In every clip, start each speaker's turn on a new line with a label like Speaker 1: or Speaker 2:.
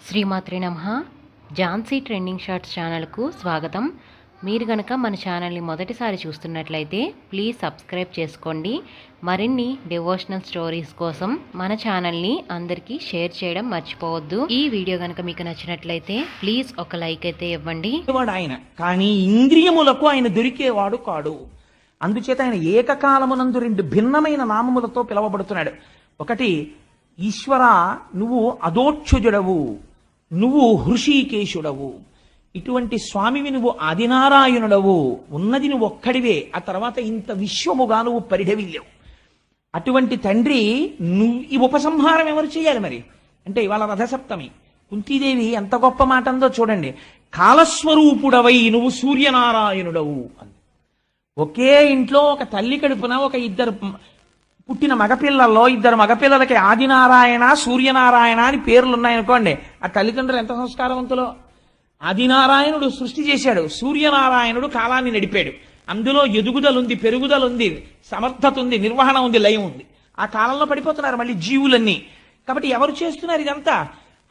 Speaker 1: శ్రీమాత్రే నమః. Jhansi trending shorts ఛానల్కు స్వాగతం. మీరు గనక మన ఛానల్ని మొదటిసారి చూస్తున్నట్లయితే ప్లీజ్ సబ్స్క్రైబ్ చేసుకోండి. మరిన్ని డివోషనల్ స్టోరీస్ కోసం మన ఛానల్ని అందరికీ షేర్ చేయడం మర్చిపోవద్దు. ఈ వీడియో గనక మీకు నచ్చినట్లయితే ప్లీజ్ ఒక లైక్ అయితే ఇవ్వండి.
Speaker 2: ఆయన కానీ ఇంద్రియములకు ఆయన దొరికేవాడు కాడు. అందుచేత ఆయన ఏకకాలమునందు రెండు భిన్నమైన నామములతో పిలవబడుతున్నాడు. ఒకటి, ఈశ్వర నువ్వు అదోక్షజుడవు, నువ్వు హృషీకేశుడవు, ఇటువంటి స్వామివి నువ్వు ఆదినారాయణుడవు, ఉన్నది నువ్వు ఒక్కడివే, ఆ తర్వాత ఇంత విశ్వముగా నువ్వు పరిఢవిల్లేవు. అటువంటి తండ్రి నువ్వు ఈ ఉపసంహారం ఎవరు చేయాలి మరి అంటే ఇవాళ రథసప్తమి. కుంతీదేవి ఎంత గొప్ప మాట అందో చూడండి. కాలస్వరూపుడవై నువ్వు సూర్యనారాయణుడవు అంది. ఒకే ఇంట్లో ఒక తల్లి కడుపున ఒక ఇద్దరు పుట్టిన మగపిల్లల్లో ఇద్దరు మగపిల్లలకి ఆదినారాయణ సూర్యనారాయణ అని పేర్లున్నాయనుకోండి, ఆ తల్లిదండ్రులు ఎంత సంస్కారవంతులో. ఆదినారాయణుడు సృష్టి చేశాడు, సూర్యనారాయణుడు కాలాన్ని నడిపాడు. అందులో ఎదుగుదలుంది, పెరుగుదలుంది, సమర్థత ఉంది, నిర్వహణ ఉంది, లయం ఉంది. ఆ కాలంలో పడిపోతున్నారు మళ్ళీ జీవులన్నీ. కాబట్టి ఎవరు చేస్తున్నారు ఇదంతా?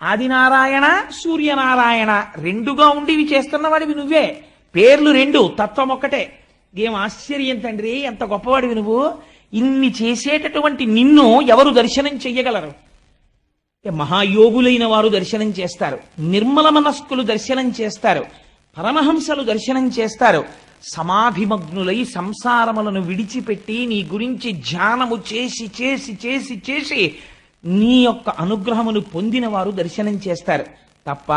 Speaker 2: ఆదినారాయణ సూర్యనారాయణ రెండుగా ఉండి ఇవి చేస్తున్నవాడివి నువ్వే. పేర్లు రెండు, తత్వం ఒక్కటే. ఏం ఆశ్చర్యం తండ్రి, ఎంత గొప్పవాడివి నువ్వు. ఇన్ని చేసేటటువంటి నిన్ను ఎవరు దర్శనం చెయ్యగలరు? మహాయోగులైన వారు దర్శనం చేస్తారు, నిర్మల మనస్కులు దర్శనం చేస్తారు, పరమహంసలు దర్శనం చేస్తారు. సమాధిమగ్నులై సంసారములను విడిచిపెట్టి నీ గురించి ధ్యానము చేసి చేసి చేసి చేసి నీ యొక్క అనుగ్రహమును పొందిన వారు దర్శనం చేస్తారు తప్ప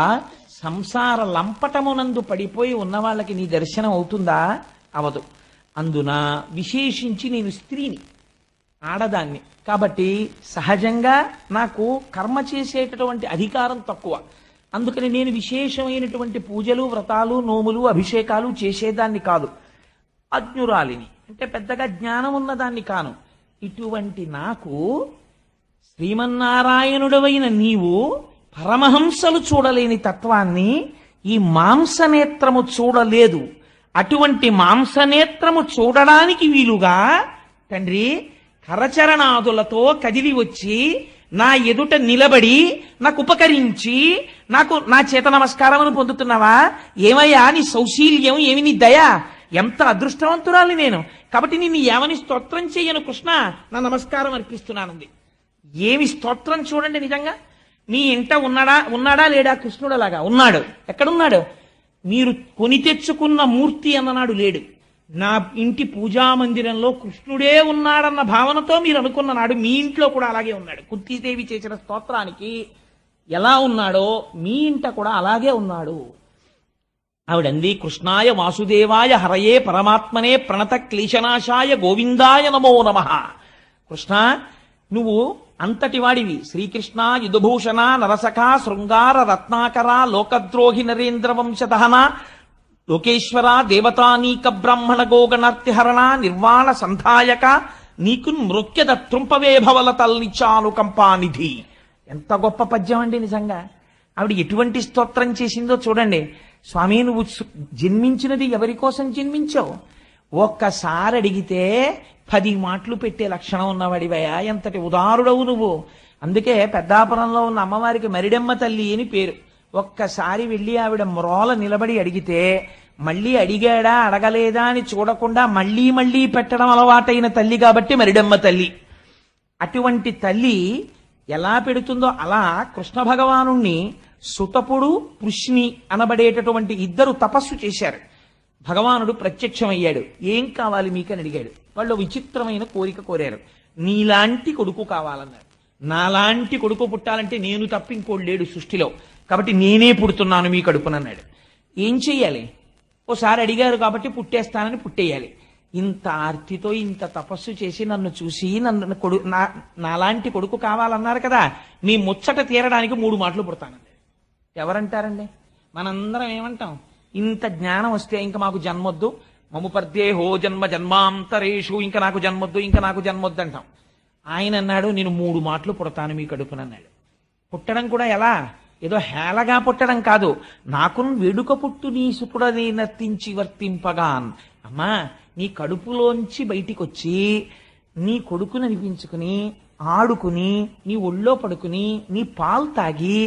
Speaker 2: సంసార లంపటమునందు పడిపోయి ఉన్న వాళ్ళకి నీ దర్శనం అవుతుందా? అవదు. అందున విశేషించి నేను స్త్రీని, ఆడదాన్ని కాబట్టి సహజంగా నాకు కర్మ చేసేటటువంటి అధికారం తక్కువ. అందుకని నేను విశేషమైనటువంటి పూజలు, వ్రతాలు, నోములు, అభిషేకాలు చేసేదాన్ని కాదు. అజ్ఞురాలిని అంటే పెద్దగా జ్ఞానం ఉన్నదాన్ని కాను. ఇటువంటి నాకు శ్రీమన్నారాయణుడవైన నీవు పరమహంసలు చూడలేని తత్వాన్ని ఈ మాంసనేత్రము చూడలేదు. అటువంటి మాంసనేత్రము చూడడానికి వీలుగా తండ్రి కరచరణాదులతో కదిలి వచ్చి నా ఎదుట నిలబడి నాకు ఉపకరించి నాకు నా చేత నమస్కారమును పొందుతున్నావా? ఏమయ్యా నీ సౌశీల్యం, ఏమి నీ దయ, ఎంత అదృష్టవంతురాలి నేను. కాబట్టి నిన్ను ఏమని స్తోత్రం చెయ్యను కృష్ణ, నా నమస్కారం అర్పిస్తున్నానంది. ఏమి స్తోత్రం చూడండి. నిజంగా నీ ఇంట ఉన్నాడా లేడా? కృష్ణుడు అలాగా ఉన్నాడు. ఎక్కడున్నాడు? మీరు కొని తెచ్చుకున్న మూర్తి అన్ననాడు లేడు. నా ఇంటి పూజా మందిరంలో కృష్ణుడే ఉన్నాడన్న భావనతో మీరు అనుకున్న నాడు మీ ఇంట్లో కూడా అలాగే ఉన్నాడు. కుంతీదేవి చేసిన స్తోత్రానికి ఎలా ఉన్నాడో మీ ఇంట కూడా అలాగే ఉన్నాడు. ఆవిడంది, కృష్ణాయ వాసుదేవాయ హరయే పరమాత్మనే ప్రణత క్లేశనాశాయ గోవిందాయ నమో నమః. కృష్ణ నువ్వు అంతటి వాడివి. శ్రీకృష్ణ యుధభూషణ నరసఖ శృంగార రత్నాకర లోకద్రోహి నరేంద్ర వంశదహన లోకేశ్వర దేవతానీక బ్రాహ్మణ గోగణార్తిహరణ నిర్వాణ సంధాయక నీకు మృక్యద త్రుంపవే భవల తల్లిచాను కంపానిధి. ఎంత గొప్ప పద్యం అండి నిజంగా. ఆవిడ ఎటువంటి స్తోత్రం చేసిందో చూడండి. స్వామి నువ్వు జన్మించినది ఎవరి కోసం జన్మించావు? ఒక్కసారి అడిగితే 10 మాటలు పెట్టే లక్షణం ఉన్నవాడివయా. ఎంతటి ఉదారుడవు నువ్వు. అందుకే పెద్దాపురంలో ఉన్న అమ్మవారికి మరిడెమ్మ తల్లి అని పేరు. ఒక్కసారి వెళ్ళి ఆవిడ మ్రోల నిలబడి అడిగితే మళ్ళీ అడిగాడా అడగలేదా అని చూడకుండా మళ్ళీ మళ్ళీ పెట్టడం అలవాటైన తల్లి కాబట్టి మరిడెమ్మ తల్లి. అటువంటి తల్లి ఎలా పెడుతుందో అలా కృష్ణ భగవాను సుతపుడు పృష్ణి అనబడేటటువంటి ఇద్దరు తపస్సు చేశారు. భగవానుడు ప్రత్యక్షమయ్యాడు. ఏం కావాలి మీకని అడిగాడు. వాళ్ళు విచిత్రమైన కోరిక కోరారు. నీలాంటి కొడుకు కావాలన్నారు. నాలాంటి కొడుకు పుట్టాలంటే నేను తప్ప ఇంకోడు లేడు సృష్టిలో, కాబట్టి నేనే పుడుతున్నాను మీ కడుపునన్నాడు. ఏం చెయ్యాలి? ఓసారి అడిగారు కాబట్టి పుట్టేస్తానని పుట్టేయాలి. ఇంత ఆర్తితో ఇంత తపస్సు చేసి నన్ను చూసి నాలాంటి కొడుకు కావాలన్నారు కదా, మీ ముచ్చట తీరడానికి 3 మాటలు పుడతానండి. ఎవరంటారండి? మనందరం ఏమంటాం? ఇంత జ్ఞానం వస్తే ఇంకా మాకు జన్మొద్దు, మము పర్దేహో జన్మ జన్మాంతరేషు, ఇంకా నాకు జన్మొద్దు, ఇంకా నాకు జన్మొద్దు అంటాం. ఆయన అన్నాడు, నేను 3 మాటలు పుడతాను మీ కడుపునన్నాడు. పుట్టడం కూడా ఎలా? ఏదో హేళగా పుట్టడం కాదు. నాకు వేడుక పుట్టు నీ సుపుడని నర్తించి వర్తింపగాన్. అమ్మా నీ కడుపులోంచి బయటికి వచ్చి నీ కొడుకుని అనిపించుకుని ఆడుకుని నీ ఒళ్ళో పడుకుని నీ పాలు తాగి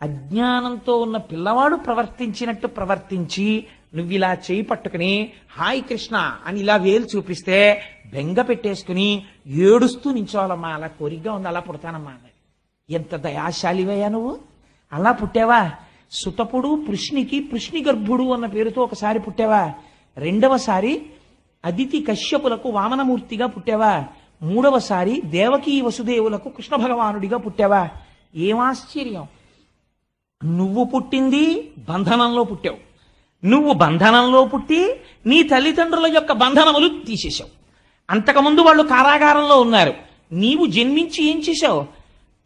Speaker 2: అజ్ఞానంతో ఉన్న పిల్లవాడు ప్రవర్తించినట్టు ప్రవర్తించి నువ్వు ఇలా చేయి పట్టుకుని హాయ్ కృష్ణ అని ఇలా వేలు చూపిస్తే బెంగ పెట్టేసుకుని ఏడుస్తూ నించోవాలమ్మా, అలా కోరికగా ఉంది, అలా పుడతానమ్మా అన్నాడు. ఎంత దయాశాలివయ్యా నువ్వు, అలా పుట్టావా? సుతపుడు పృష్ణికి పృష్ణి గర్భుడు అన్న పేరుతో ఒకసారి పుట్టావా? రెండవసారి అదితి కశ్యపులకు వామనమూర్తిగా పుట్టావా? మూడవసారి దేవకీ వసుదేవులకు కృష్ణ భగవానుడిగా పుట్టావా? ఏం ఆశ్చర్యం! నువ్వు పుట్టింది బంధనంలో పుట్టావు. నువ్వు బంధనంలో పుట్టి నీ తల్లిదండ్రుల యొక్క బంధనములు తీసేశావు. అంతకుముందు వాళ్ళు కారాగారంలో ఉన్నారు. నీవు జన్మించి ఏం చేశావు?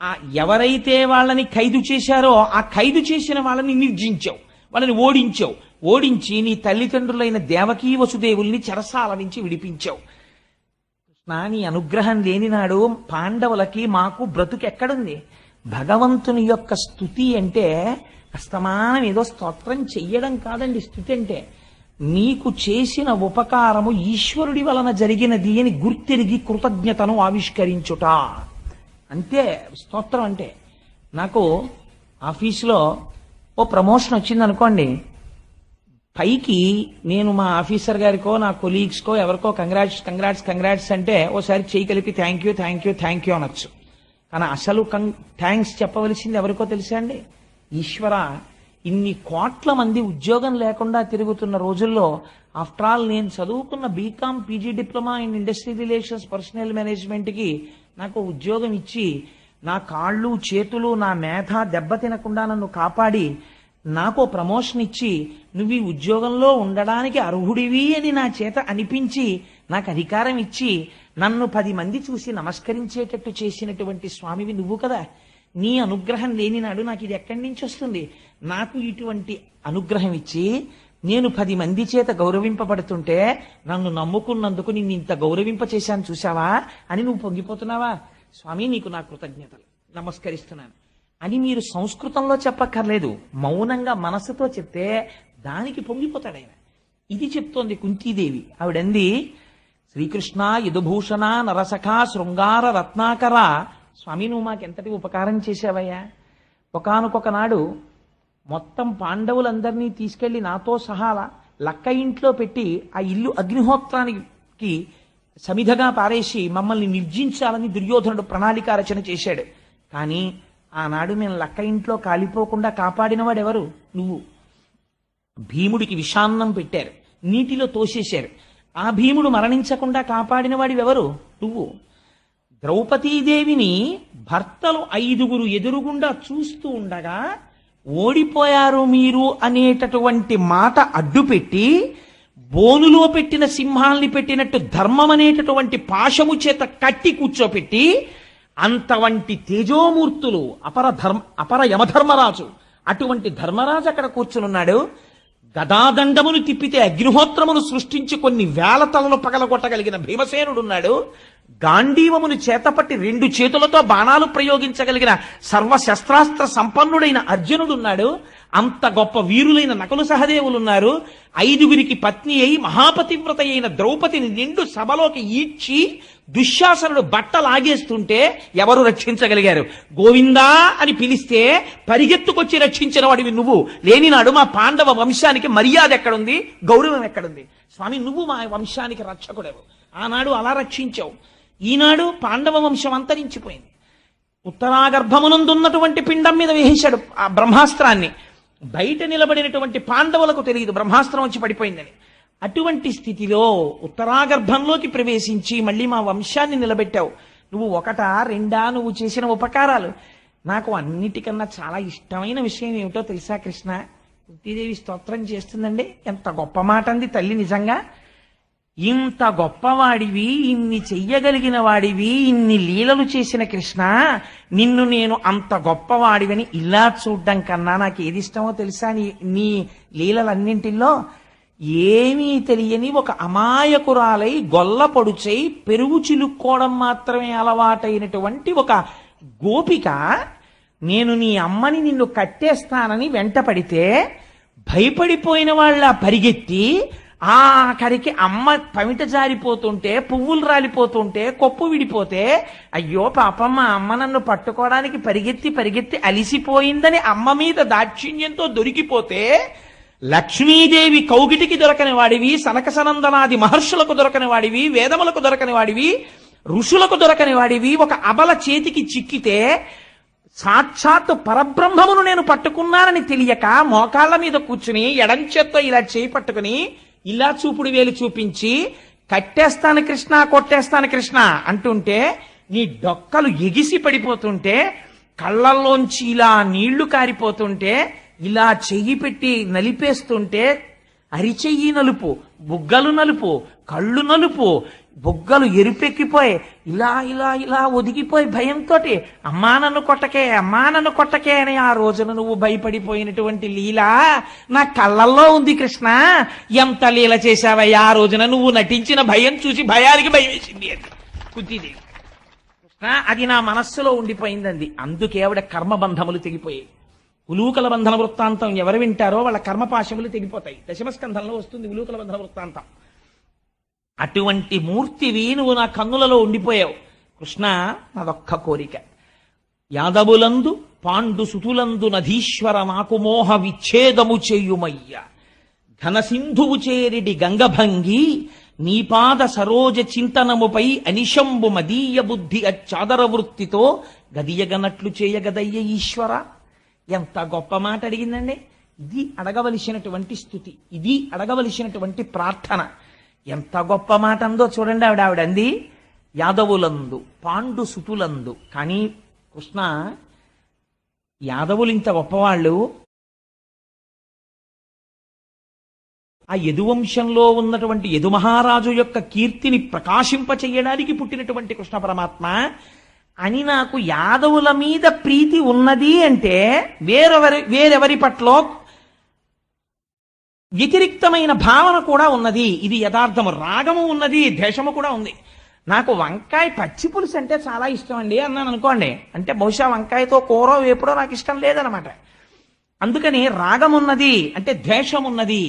Speaker 2: ఆ ఎవరైతే వాళ్ళని ఖైదు చేశారో ఆ ఖైదు చేసిన వాళ్ళని నిర్జించావు, వాళ్ళని ఓడించావు. ఓడించి నీ తల్లిదండ్రులైన దేవకీ వసుదేవుల్ని చెరసాల నుంచి విడిపించావు. కృష్ణ, నీ అనుగ్రహం లేనినాడు పాండవులకి మాకు బ్రతుకెక్కడుంది? భగవంతుని యొక్క స్తుతి అంటే అస్తమానం ఏదో స్తోత్రం చెయ్యడం కాదండి. స్తుతి అంటే నీకు చేసిన ఉపకారము ఈశ్వరుడి వలన జరిగినది అని గుర్తిరిగి కృతజ్ఞతను ఆవిష్కరించుట అంతే స్తోత్రం అంటే. నాకు ఆఫీసులో ఓ ప్రమోషన్ వచ్చింది అనుకోండి, పైకి నేను మా ఆఫీసర్ గారికో నా కొలీగ్స్కో ఎవరికో కంగ్రాట్స్ అంటే ఓసారి చేయి కలిపి థ్యాంక్ యూ అనొచ్చు. కానీ అసలు థ్యాంక్స్ చెప్పవలసింది ఎవరికో తెలుసా అండి? ఈశ్వర, ఇన్ని కోట్ల మంది ఉద్యోగం లేకుండా తిరుగుతున్న రోజుల్లో ఆఫ్టర్ ఆల్ నేను చదువుకున్న BCom PG diploma in industry relations personnel మేనేజ్మెంట్కి నాకు ఉద్యోగం ఇచ్చి నా కాళ్ళు చేతులు నా మేధ దెబ్బతినకుండా నన్ను కాపాడి నాకు ప్రమోషన్ ఇచ్చి నువ్వు ఈ ఉద్యోగంలో ఉండడానికి అర్హుడివి అని నా చేత అనిపించి నాకు అధికారం ఇచ్చి నన్ను 10 మంది చూసి నమస్కరించేటట్టు చేసినటువంటి స్వామివి నువ్వు కదా. నీ అనుగ్రహం లేని నాడు నాకు ఇది ఎక్కడి నుంచి వస్తుంది? నాకు ఇటువంటి అనుగ్రహం ఇచ్చి నేను 10 మంది చేత గౌరవింపబడుతుంటే నన్ను నమ్ముకున్నందుకు నిన్ను ఇంత గౌరవింప చేశాను చూసావా అని నువ్వు పొంగిపోతున్నావా? స్వామి, నీకు నా కృతజ్ఞతలు, నమస్కరిస్తున్నాను అని మీరు సంస్కృతంలో చెప్పక్కర్లేదు, మౌనంగా మనసుతో చెప్తే దానికి పొంగిపోతాడు ఆయన. ఇది చెప్తోంది కుంతీదేవి. ఆవిడంది, శ్రీకృష్ణ యదుభూషణ నరసఖ శృంగార రత్నాకర, స్వామి నువ్వు మాకెంతటి ఉపకారం చేశావయ్యా. ఒకానొక నాడు మొత్తం పాండవులందరినీ తీసుకెళ్లి నాతో సహా లక్క ఇంట్లో పెట్టి ఆ ఇల్లు అగ్నిహోత్రానికి సమిధగా పారేసి మమ్మల్ని నిర్జించాలని దుర్యోధనుడు ప్రణాళిక రచన చేశాడు. కానీ ఆనాడు మేము లక్క ఇంట్లో కాలిపోకుండా కాపాడినవాడు ఎవరు? నువ్వు. భీముడికి విషాన్నం పెట్టారు, నీటిలో తోసేశారు. ఆ భీముడు మరణించకుండా కాపాడినవాడి ఎవరు? నువ్వు. ద్రౌపదీదేవిని భర్తలు 5 ఎదురుగుండా చూస్తూ ఉండగా ఓడిపోయారు మీరు అనేటటువంటి మాట అడ్డుపెట్టి బోనులో పెట్టిన సింహాల్ని పెట్టినట్టు ధర్మం అనేటటువంటి పాశము చేత కట్టి కూర్చోపెట్టి అంతవంటి తేజోమూర్తులు అపర యమధర్మరాజు, అటువంటి ధర్మరాజు అక్కడ కూర్చునున్నాడు. గదాదండమును తిప్పితే అగ్నిహోత్రమును సృష్టించి కొన్ని వేల తలలు పగలగొట్టగలిగిన భీమసేనుడున్నాడు. గాంధీవమును చేతపట్టి 2 చేతులతో బాణాలు ప్రయోగించగలిగిన సర్వశస్త్రాస్త్ర సంపన్నుడైన అర్జునుడున్నాడు. అంత గొప్ప వీరులైన నకుల సహదేవులున్నారు. 5 పత్ని అయి మహాపతివ్రత అయిన ద్రౌపదిని నిండు సభలోకి ఈడ్చి దుశ్శాసనుడు బట్టలాగేస్తుంటే ఎవరు రక్షించగలిగారు? గోవిందా అని పిలిస్తే పరిగెత్తుకొచ్చి రక్షించిన వాడివి నువ్వు. లేనినాడు మా పాండవ వంశానికి మర్యాద ఎక్కడుంది? గౌరవం ఎక్కడుంది? స్వామి, నువ్వు మా వంశానికి రక్షకుడవు. ఆనాడు అలా రక్షించావు. ఈనాడు పాండవ వంశం అంతరించిపోయింది. ఉత్తరాగర్భమునందున్నటువంటి పిండం మీద వేసేశాడు ఆ బ్రహ్మాస్త్రాన్ని. బయట నిలబడినటువంటి పాండవులకు తెలియదు బ్రహ్మాస్త్రం వచ్చి పడిపోయిందని. అటువంటి స్థితిలో ఉత్తరాగర్భంలోకి ప్రవేశించి మళ్ళీ మా వంశాన్ని నిలబెట్టావు. నువ్వు 1, 2 నువ్వు చేసిన ఉపకారాలు. నాకు అన్నిటికన్నా చాలా ఇష్టమైన విషయం ఏమిటో తెలుసా కృష్ణ? కుంతీదేవి స్తోత్రం చేస్తుందండి. ఎంత గొప్ప మాట అంది తల్లి. నిజంగా ఇంత గొప్పవాడివి, ఇన్ని చెయ్యగలిగిన వాడివి, ఇన్ని లీలలు చేసిన కృష్ణ, నిన్ను నేను అంత గొప్పవాడివని ఇలా చూడ్డం కన్నా నాకు ఏది ఇష్టమో తెలుసా? నీ లీలలన్నింటిలో ఏమీ తెలియని ఒక అమాయకురాలై గొల్ల పొడుచై పెరుగు చిలుక్కోవడం మాత్రమే అలవాటైనటువంటి ఒక గోపిక నేను నీ అమ్మని నిన్ను కట్టేస్తానని వెంట పడితే భయపడిపోయిన వాళ్ళ పరిగెత్తి ఆఖరికి అమ్మ పమిట జారిపోతుంటే, పువ్వులు రాలిపోతుంటే, కొప్పు విడిపోతే, అయ్యో పాపం మా అమ్మ నన్ను పట్టుకోవడానికి పరిగెత్తి పరిగెత్తి అలిసిపోయిందని అమ్మ మీద దాక్షిణ్యంతో దొరికిపోతే, లక్ష్మీదేవి కౌగిటికి దొరకని వాడివి, సనక సనందనాది మహర్షులకు దొరకని వాడివి, వేదములకు దొరకని వాడివి, ఋషులకు దొరకని వాడివి ఒక అబల చేతికి చిక్కితే, సాక్షాత్తు పరబ్రహ్మమును నేను పట్టుకున్నానని తెలియక మోకాళ్ళ మీద కూర్చుని ఎడంచేత్తో ఇలా చేయి పట్టుకుని ఇలా చూపుడు వేలు చూపించి కట్టేస్తాను కృష్ణ, కొట్టేస్తాను కృష్ణ అంటుంటే, నీ డొక్కలు ఎగిసి పడిపోతుంటే, కళ్ళల్లోంచి ఇలా నీళ్లు కారిపోతుంటే, ఇలా చెయ్యి పెట్టి నలిపేస్తుంటే, అరిచెయ్యి నలుపు, బుగ్గలు నలుపు, కళ్ళు నలుపు, బుగ్గలు ఎరుపెక్కిపోయి ఇలా ఇలా ఇలా ఒదిగిపోయి భయంతో అమ్మా నన్ను కొట్టకే, అమ్మా నన్ను కొట్టకే అని ఆ రోజున నువ్వు భయపడిపోయినటువంటి లీల నా కళ్ళల్లో ఉంది కృష్ణ. ఎంత లీల చేశావయ్యా ఆ రోజున, నువ్వు నటించిన భయం చూసి భయానికి భయం వేసింది అది కుంతీదేవి. కృష్ణ అది నా మనస్సులో ఉండిపోయిందంది. అందుకే ఆవిడ కర్మబంధములు తెగిపోయాయి. ఉలూకల బంధన వృత్తాంతం ఎవరు వింటారో వాళ్ళ కర్మపాశములు తెగిపోతాయి. దశమస్కంధంలో వస్తుంది ఉలూకల బంధన వృత్తాంతం. అటువంటి మూర్తివి నువ్వు నా కన్నులలో ఉండిపోయావు కృష్ణ. నాదొక్క కోరిక, యాదవులందు పాండు సుతులందు నధీశ్వర నాకు మోహ విచ్ఛేదము చేయుమయ్య. ఘనసింధువు చేరిడి గంగభంగి నీపాద సరోజ చింతనముపై అనిశంబు మదీయ బుద్ధి అచ్చాదర వృత్తితో గదియగనట్లు చేయగదయ్య ఈశ్వర. ఎంత గొప్ప మాట అడిగిందండి. ఇది అడగవలసినటువంటి స్థుతి, ఇది అడగవలసినటువంటి ప్రార్థన. ఎంత గొప్ప మాట అందో చూడండి. ఆవిడంది యాదవులందు పాండు సుతులందు. కానీ కృష్ణ, యాదవులు ఇంత గొప్పవాళ్ళు, ఆ యదువంశంలో ఉన్నటువంటి యదుమహారాజు యొక్క కీర్తిని ప్రకాశింపచేయడానికి పుట్టినటువంటి కృష్ణ పరమాత్మ అని నాకు యాదవుల మీద ప్రీతి ఉన్నది అంటే వేరెవరి పట్ల వ్యతిరిక్తమైన భావన కూడా ఉన్నది. ఇది యథార్థము. రాగము ఉన్నది, ద్వేషము కూడా ఉంది. నాకు వంకాయ పచ్చి పులుసు అంటే చాలా ఇష్టం అండి అన్నాను అనుకోండి, అంటే బహుశా వంకాయతో కూర వేపుడో నాకు ఇష్టం లేదనమాట. అందుకని రాగం ఉన్నది అంటే ద్వేషం ఉన్నది.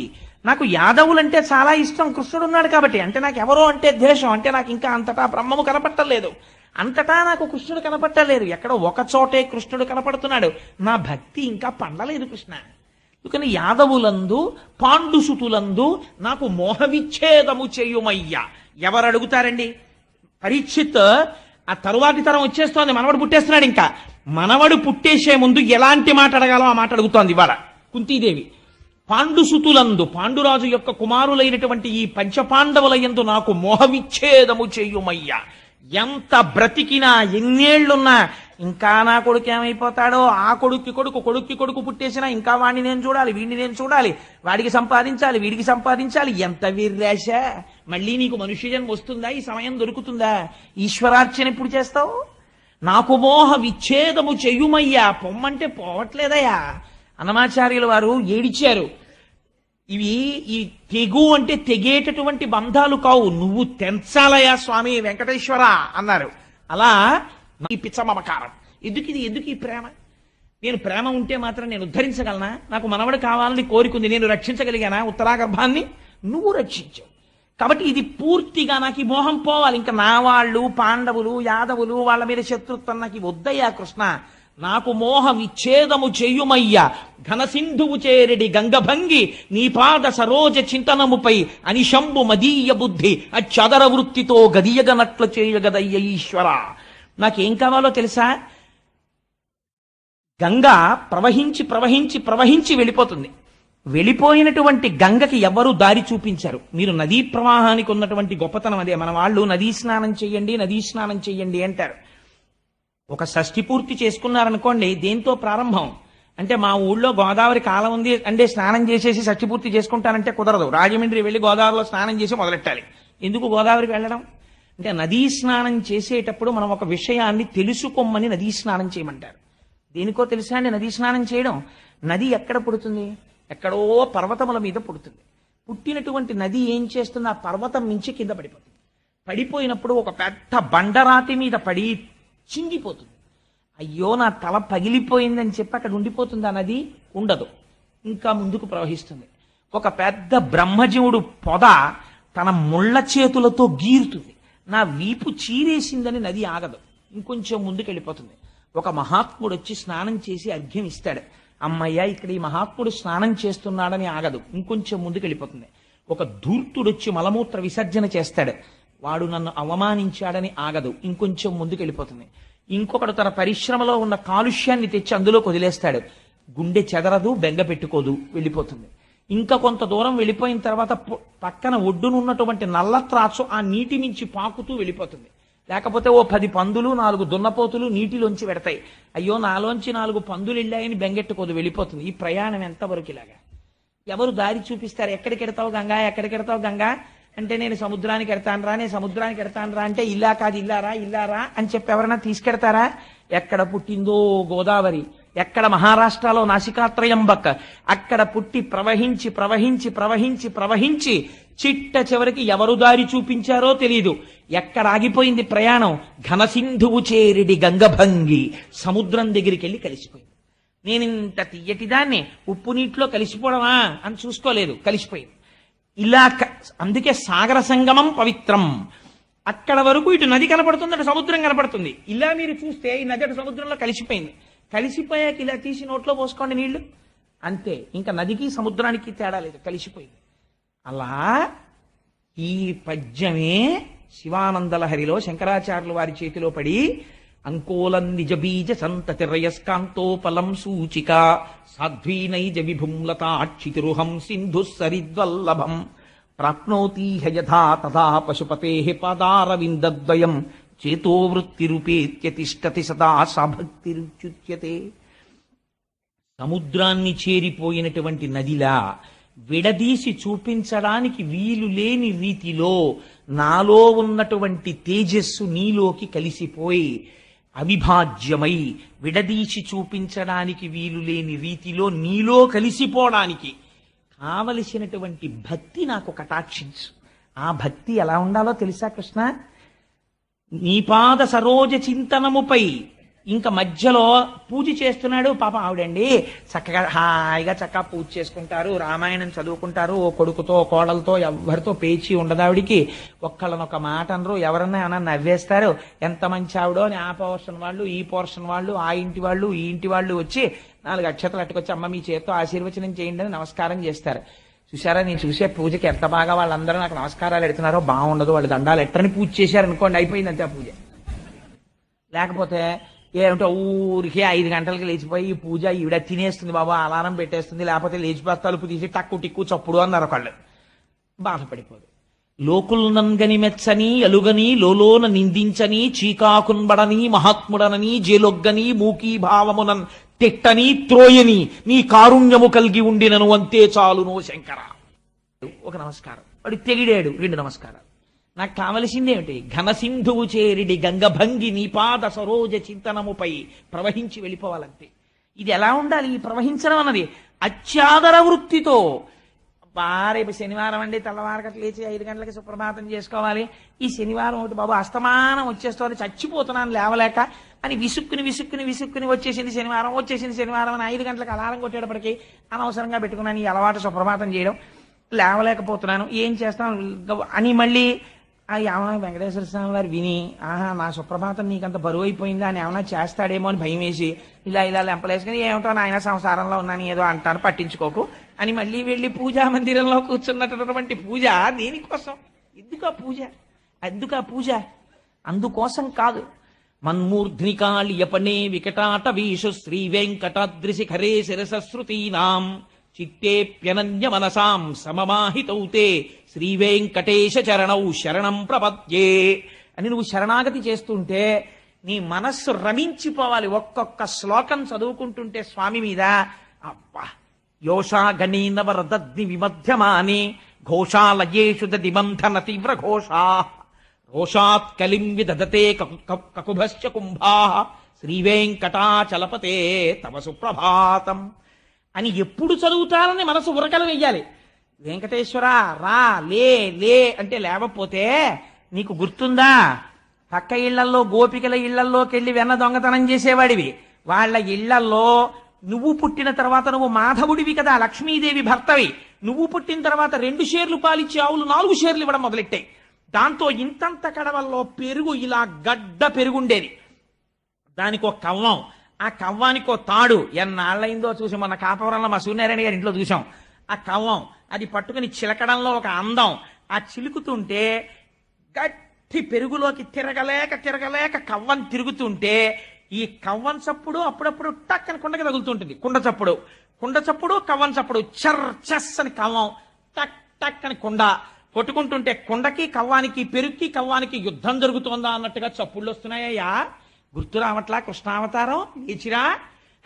Speaker 2: నాకు యాదవులంటే చాలా ఇష్టం, కృష్ణుడు ఉన్నాడు కాబట్టి. అంటే నాకు ఎవరో అంటే ద్వేషం, అంటే నాకు ఇంకా అంతటా బ్రహ్మము కనపట్టలేదు, అంతటా నాకు కృష్ణుడు కనపట్టలేదు. ఎక్కడో ఒక చోటే కృష్ణుడు కనపడుతున్నాడు. నా భక్తి ఇంకా పండలేదు కృష్ణ. అందుకని యాదవులందు పాండుసుతులందు నాకు మోహ విచ్ఛేదము చేయుమయ్యా. ఎవరు అడుగుతారండి? పరీక్షిత్ ఆ తరువాతి తరం వచ్చేస్తోంది, మనవడు పుట్టేస్తున్నాడు. ఇంకా మనవడు పుట్టేసే ముందు ఎలాంటి మాట అడగాలో ఆ మాట అడుగుతోంది ఇవాళ కుంతీదేవి. పాండుసుతులందు పాండురాజు యొక్క కుమారులైనటువంటి ఈ పంచపాండవుల యందు నాకు మోహ విచ్ఛేదము చేయుమయ్యా. ఎంత బ్రతికినా ఎన్నేళ్లున్నా ఇంకా నా కొడుకు ఏమైపోతాడో, ఆ కొడుక్కి కొడుకు పుట్టేసినా ఇంకా వాడిని నేను చూడాలి, వీడిని నేను చూడాలి, వాడికి సంపాదించాలి, వీడికి సంపాదించాలి. ఎంత వీర్రాశ! మళ్ళీ నీకు మనుష్య జన్మ వస్తుందా? ఈ సమయం దొరుకుతుందా? ఈశ్వరార్చన ఎప్పుడు చేస్తావు? నాకు మోహ విచ్ఛేదము చెయ్యుమయ్యా. పొమ్మంటే పోవట్లేదయ్యా. అన్నమాచార్యుల వారు ఏడిచారు. ఇవి ఈ తెగు అంటే తెగేటటువంటి బంధాలు కావు, నువ్వు తెంచాలయా స్వామి వెంకటేశ్వర అన్నారు. అలా ఈ పిచ్చ మమకారం ఎందుకు ఈ ప్రేమ? నేను ప్రేమ ఉంటే మాత్రం నేను ఉద్ధరించగలనా? నాకు మనవడు కావాలని కోరికుంది, నేను రక్షించగలిగానా ఉత్తరాగర్భాన్ని? నువ్వు రక్షించావు కాబట్టి ఇది పూర్తిగా నాకు ఈ మోహం పోవాలి. ఇంకా నా వాళ్ళు పాండవులు యాదవులు వాళ్ళ మీద శత్రుత్వం నాకు వద్దయ్యా కృష్ణ. నాకు మోహ విచ్ఛేదము చెయ్యుమయ్యా. ఘనసింధువు చేరెడి గంగభంగి నీ పాద సరోజ చింతనముపై అనిశంబు మదీయ బుద్ధి అచ్చదర వృత్తితో గదియగనట్లు చేయగదయ్య ఈశ్వర. నాకేం కావాలో తెలుసా? గంగ ప్రవహించి ప్రవహించి ప్రవహించి వెళ్ళిపోతుంది. వెళ్ళిపోయినటువంటి గంగకి ఎవరు దారి చూపించారు? మీరు నదీ ప్రవాహానికి ఉన్నటువంటి గొప్పతనం అదే. మన వాళ్ళు నదీ స్నానం చెయ్యండి అంటారు. ఒక షష్ఠి పూర్తి చేసుకున్నారనుకోండి, దేంతో ప్రారంభం అంటే మా ఊళ్ళో గోదావరి కాలం ఉంది అంటే స్నానం చేసేసి షష్ఠి పూర్తి చేసుకుంటానంటే కుదరదు. రాజమండ్రి వెళ్ళి గోదావరిలో స్నానం చేసి మొదలెట్టాలి. ఎందుకు గోదావరికి వెళ్ళడం అంటే నదీ స్నానం చేసేటప్పుడు మనం ఒక విషయాన్ని తెలుసుకోమని నదీ స్నానం చేయమంటారు. దేనికో తెలుసా అండి నదీ స్నానం చేయడం? నది ఎక్కడ పుడుతుంది? ఎక్కడో పర్వతముల మీద పుడుతుంది. పుట్టినటువంటి నది ఏం చేస్తుంది? ఆ పర్వతం నుంచి కింద పడిపోతుంది. పడిపోయినప్పుడు ఒక పెద్ద బండరాతి మీద పడి చింగిపోతుంది. అయ్యో నా తల పగిలిపోయిందని చెప్పి అక్కడ ఉండిపోతుంది ఆ నది? ఉండదు, ఇంకా ముందుకు ప్రవహిస్తుంది. ఒక పెద్ద బ్రహ్మజీవుడు పొద తన ముళ్ళ చేతులతో గీరుతుంది. నా వీపు చీరేసిందని నది ఆగదు, ఇంకొంచెం ముందుకు వెళ్ళిపోతుంది. ఒక మహాత్ముడు వచ్చి స్నానం చేసి అర్ఘ్యం ఇస్తాడు. అమ్మయ్య, ఇక్కడ ఈ మహాత్ముడు స్నానం చేస్తున్నాడని ఆగదు, ఇంకొంచెం ముందుకు వెళ్ళిపోతుంది. ఒక ధూర్తుడు వచ్చి మలమూత్ర విసర్జన చేస్తాడు. వాడు నన్ను అవమానించాడని ఆగదు, ఇంకొంచెం ముందుకు వెళ్ళిపోతుంది. ఇంకొకడు తన పరిశ్రమలో ఉన్న కాలుష్యాన్ని తెచ్చి అందులోకి వదిలేస్తాడు. గుండె చెదరదు, బెంగ పెట్టుకోదు, వెళ్ళిపోతుంది. ఇంకా కొంత దూరం వెళ్ళిపోయిన తర్వాత పక్కన ఒడ్డునున్నటువంటి నల్ల త్రాచు ఆ నీటి నుంచి పాకుతూ వెళ్ళిపోతుంది. లేకపోతే ఓ 10 పందులు 4 దున్నపోతులు నీటిలోంచి పెడతాయి. అయ్యో, నాలోంచి 4 పందులు వెళ్ళాయని బెంగెట్టుకోదు, వెళ్ళిపోతుంది. ఈ ప్రయాణం ఎంతవరకు ఇలాగా? ఎవరు దారి చూపిస్తారు? ఎక్కడికి ఎడతావు గంగా, ఎక్కడికి ఎడతావు గంగా అంటే, నేను సముద్రానికి ఎడతాను రా, నేను సముద్రానికి ఎడతాను రా అంటే, ఇల్లా కాదు ఇల్లారా, ఇల్లారా అని చెప్పి ఎవరైనా తీసుకెడతారా? ఎక్కడ పుట్టిందో గోదావరి, ఎక్కడ మహారాష్ట్రలో నాసికాత్రయంబక్, అక్కడ పుట్టి ప్రవహించి ప్రవహించి ప్రవహించి ప్రవహించి చిట్ట చివరికి ఎవరు దారి చూపించారో తెలియదు. ఎక్కడ ఆగిపోయింది ప్రయాణం? ఘనసింధువు చేరిడి గంగభంగి, సముద్రం దగ్గరికి వెళ్ళి కలిసిపోయింది. నేను ఇంత తీయటిదాన్ని ఉప్పు నీటిలో కలిసిపోవడమా అని చూసుకోలేదు, కలిసిపోయింది. ఇలా అందుకే సాగర సంగమం పవిత్రం. అక్కడ వరకు ఇటు నది కనపడుతుంది, అటు సముద్రం కనపడుతుంది. ఇలా మీరు చూస్తే ఈ నది అటు సముద్రంలో కలిసిపోయింది. కలిసిపోయాక ఇలా తీసి నోట్లో పోసుకోండి నీళ్లు, అంతే. ఇంకా నదికి సముద్రానికి తేడా లేదు, కలిసిపోయింది. అలా ఈ పద్యమే శివానందలహరిలో శంకరాచార్యుల వారి చేతిలో పడి, అంకోలం నిజ బీజ సంతతి రయస్కాంతోపలం సూచిక సాధ్వీనైజ విభుంలతాక్షితిరుహం సింధు సరిద్వల్లభం ప్రాప్నోతి యథా తథా పశుపతే పాదారవిందద్వయం చేతో వృత్తిరూపేత్య తిష్టతి సదా సభక్తిరుచ్యుత్యతే. సముద్రాన్ని చేరిపోయినటువంటి నదిలా విడదీసి చూపించడానికి వీలు లేని రీతిలో నాలో ఉన్నటువంటి తేజస్సు నీలోకి కలిసిపోయి అవిభాజ్యమై విడదీసి చూపించడానికి వీలు లేని రీతిలో నీలో కలిసిపోవడానికి కావలసినటువంటి భక్తి నాకు కటాక్షించు. ఆ భక్తి ఎలా ఉండాలో తెలుసా కృష్ణ? నీపాద సరోజ చింతనముపై. ఇంకా మధ్యలో పూజ చేస్తున్నాడు పాపం ఆవిడండి, చక్కగా హాయిగా చక్కగా పూజ చేసుకుంటారు, రామాయణం చదువుకుంటారు, ఓ కొడుకుతో కోడలతో ఎవరితో పేచి ఉండదావిడికి. ఒక్కళ్ళనొక మాట అనరు, ఎవరన్నా ఏమన్నా నవ్వేస్తారు. ఎంత మంచి ఆవిడో అని ఆ పోర్షన్ వాళ్ళు, ఈ పోర్షన్ వాళ్ళు, ఆ ఇంటి వాళ్ళు, ఈ ఇంటి వాళ్ళు వచ్చి 4 అక్షతలు అట్టుకొచ్చి, అమ్మ మీ చేత్తో ఆశీర్వచనం చేయండి అని నమస్కారం చేస్తారు. చూసారా, నేను చూసే పూజకి ఎంత బాగా వాళ్ళందరూ నాకు నమస్కారాలు ఎడుతున్నారో, బాగుండదు, వాళ్ళు దండాలు ఎట్టని పూజ చేశారు అనుకోండి, అయిపోయింది అంతే ఆ పూజ. లేకపోతే ఏమిటో ఊరికే 5 గంటలకి లేచిపోయి ఈ పూజ ఈవిడ తినేస్తుంది బాబా, అలారం పెట్టేస్తుంది, లేకపోతే లేచిపోతే తలుపు తీసి టక్కు టిక్కు చప్పుడు అన్నారు ఒకళ్ళు. బాధపడిపోదు. లోకుల్నంగని మెచ్చని అలుగని లోలోన నిందించని చీకాకున్బడని మహాత్ముడనని జేలొగ్గని మూకీ భావమునన్ తిట్టని త్రోయని నీ కారుణ్యము కలిగి ఉండినను అంతే చాలునో శంకర. ఒక నమస్కారం. వాడు తెగిడాడు, 2 నమస్కారాలు. నాకు కావలసిందేమిటి? ఘనసింధువు చేరిడి గంగభంగి నీపాద సరోజ చింతనముపై ప్రవహించి వెళ్ళిపోవాలంతే. ఇది ఎలా ఉండాలి ఈ ప్రవహించడం అన్నది? అత్యాదర వృత్తితో. రేపు శనివారం అండి, తెల్లవారకట్లు లేచి 5 గంటలకి సుప్రభాతం చేసుకోవాలి. ఈ శనివారం ఒకటి బాబు అస్తమానం వచ్చేస్తోంది, చచ్చిపోతున్నాను లేవలేక అని విసుక్కుని విసుక్కుని విసుక్కుని వచ్చేసింది శనివారం అని 5 గంటలకు అలారం కొట్టేటప్పటికి అనవసరంగా పెట్టుకున్నాను ఈ అలవాటు సుప్రభాతం చేయడం, లేవలేకపోతున్నాను, ఏం చేస్తాను అని మళ్ళీ ఏమన్నా వెంకటేశ్వర స్వామి వారు విని, ఆహా నా సుప్రభాతం నీకంత బరువు అయిపోయిందా అని ఏమన్నా చేస్తాడేమో అని భయం వేసి ఇలా లెంపలేసుకుని, ఏమిటో నాయన సంసారంలో ఉన్నాను ఏదో అంటాను పట్టించుకోకు అని మళ్ళీ వెళ్ళి పూజా మందిరంలో కూర్చున్నటువంటి పూజ దేనికోసం? ఎందుకు ఆ పూజ? అందుకోసం కాదు. మన్మూర్ధ్నికాళియపనే వికటాట వీషు శ్రీ వెంకటాద్రిశిఖరే శిరసశ్రుతీనాం చిత్తేప్యనన్య మనసాం సమమాహితౌతే శ్రీ వెంకటేశ చరణౌ శరణం ప్రపద్యే అని నువ్వు శరణాగతి చేస్తుంటే నీ మనస్సు రమించిపోవాలి. ఒక్కొక్క శ్లోకం చదువుకుంటుంటే స్వామి మీద అబ్బా యోషా గణీనవరదగ్ని విమధ్యమాని ఘోషాలయేషు దిబంధన తీవ్ర ఘోషా రోషాత్ కలిం విదధతే కకుభశ్చ కుంభా శ్రీ వెంకటాచలపతే తవ సుప్రభాతం అని ఎప్పుడు చదువుతారని మనసు ఉరకలు వెయ్యాలి. వెంకటేశ్వర రా లే అంటే లేవపోతే నీకు గుర్తుందా? పక్క ఇళ్లల్లో గోపికల ఇళ్లల్లోకి వెళ్ళి వెన్న దొంగతనం చేసేవాడివి. వాళ్ళ ఇళ్లల్లో నువ్వు పుట్టిన తర్వాత నువ్వు మాధవుడివి కదా, లక్ష్మీదేవి భర్తవి. నువ్వు పుట్టిన తర్వాత 2 షేర్లు పాలిచ్చే ఆవులు 4 షేర్లు ఇవ్వడం మొదలెట్టాయి. దాంతో ఇంతంత కడవల్లో పెరుగు, ఇలా గడ్డ పెరుగుండేది. దానికి ఒక కవ్వం, ఆ కవ్వానికి ఒక తాడు. ఎన్నాళ్ళైందో చూసి మొన్న కాపవరంలో మా సూర్యనారాయణ గారి ఇంట్లో చూసాం. ఆ కవ్వం అది పట్టుకుని చిలకడంలో ఒక అందం. ఆ చిలుకుతుంటే గట్టి పెరుగులోకి తిరగలేక కవ్వం తిరుగుతుంటే ఈ కవ్వం చప్పుడు అప్పుడప్పుడు టక్ అని కుండకి తగులుతుంటుంది. కుండ చప్పుడు కవ్వం చప్పుడు, చర్ చెస్ అని కవ్వం, టక్ టక్ అని కుండ కొట్టుకుంటుంటే కుండకి కవ్వానికి, పెరుగుకి కవ్వానికి యుద్ధం జరుగుతోందా అన్నట్టుగా చప్పుళ్ళు వస్తున్నాయ్యా. గుర్తు రావట్లా కృష్ణావతారం లేచిరా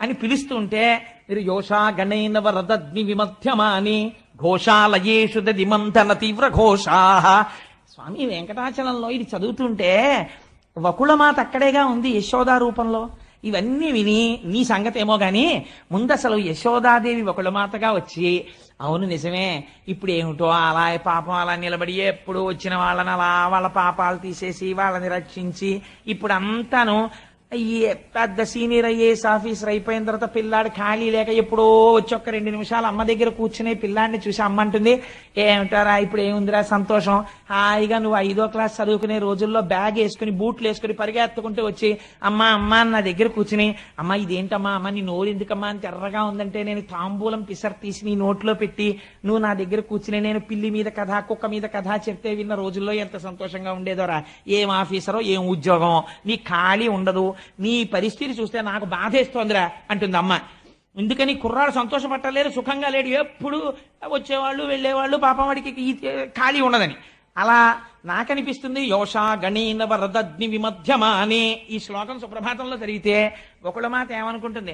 Speaker 2: అని పిలుస్తుంటే మీరు యోషా గణేన వరదగ్ని విమధ్యమాని ఘోషాలయేషు దదిమంతన తీవ్ర ఘోషా. స్వామి వెంకటాచలంలో ఇది చదువుతుంటే వకుళమాత అక్కడేగా ఉంది యశోదా రూపంలో. ఇవన్నీ విని నీ సంగతి ఏమో గాని ముందు అసలు యశోదాదేవి వకుళమాతగా వచ్చి, అవును నిజమే, ఇప్పుడు ఏమిటో అలా పాపం అలా నిలబడి ఎప్పుడు వచ్చిన వాళ్ళని అలా వాళ్ళ పాపాలు తీసేసి వాళ్ళని రక్షించి ఇప్పుడు అంతాను ఈ పెద్ద సీనియర్ ఐఏఎస్ ఆఫీసర్ అయిపోయిన తర్వాత పిల్లాడు ఖాళీ లేక ఎప్పుడో వచ్చి ఒక్క 2 నిమిషాలు అమ్మ దగ్గర కూర్చుని పిల్లాడిని చూసి అమ్మ అంటుంది, ఏమిటారా ఇప్పుడు ఏముందిరా సంతోషం, హాయిగా నువ్వు 5వ క్లాస్ చదువుకునే రోజుల్లో బ్యాగ్ వేసుకుని బూట్లు వేసుకుని పరిగెత్తుకుంటూ వచ్చి అమ్మ అని నా దగ్గర కూర్చుని, అమ్మ ఇదేంటమ్మా, అమ్మ నీ నోరు ఎందుకమ్మా అని తెర్రగా ఉందంటే నేను తాంబూలం పిసర్ తీసి నీ నోట్లో పెట్టి నువ్వు నా దగ్గర కూర్చుని నేను పిల్లి మీద కథ కుక్క మీద కథ చెప్తే విన్న రోజుల్లో ఎంత సంతోషంగా ఉండేదోరా. ఏం ఆఫీసరో ఏం ఉద్యోగం, నీ ఖాళీ ఉండదు, నీ పరిస్థితి చూస్తే నాకు బాధేస్తోందిరా అంటుంది అమ్మ. ఎందుకని కుర్రాడు సంతోషపట్టలేరు, సుఖంగా లేడు, ఎప్పుడు వచ్చేవాళ్ళు వెళ్ళేవాళ్ళు, పాపం వాడికి ఖాళీ ఉండదని. అలా నాకనిపిస్తుంది యోషా గణీన వరదగ్ని విమధ్యమా అని ఈ శ్లోకం సుప్రభాతంలో జరిగితే ఒకళ్ళ మాట ఏమనుకుంటుంది,